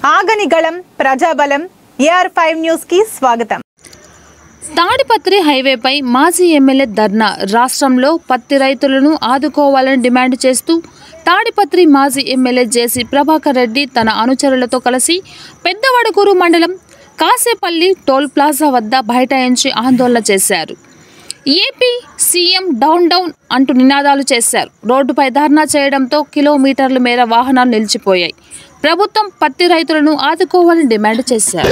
ఆగని గళం ప్రజాబలం AR5 news కి స్వాగతం. తాడిపత్రి హైవేపై మాజీ ఎమ్మెల్యే ధర్నా. రాష్ట్రంలో పత్తి రైతులను ఆదుకోవాలని డిమాండ్ చేస్తూ తాడిపత్రి మాజీ ఎమ్మెల్యే జేసీ ప్రభాకర్ రెడ్డి తన అనుచరులతో కలిసి పెద్దవడుగూరు మండలం కాసేపల్లి టోల్ ప్లాజా వద్ద బైఠాయించి ఆందోళన చేశారు. ఏపీ సీఎం డౌన్ డౌన్ అంటూ నినాదాలు చేశారు. రోడ్డుపై ధర్నా చేయడంతో కిలోమీటర్ల మేర వాహనాలు నిలిచిపోయాయి. ప్రభుత్వం పత్తి రైతులను ఆదుకోవాలని డిమాండ్ చేశారు.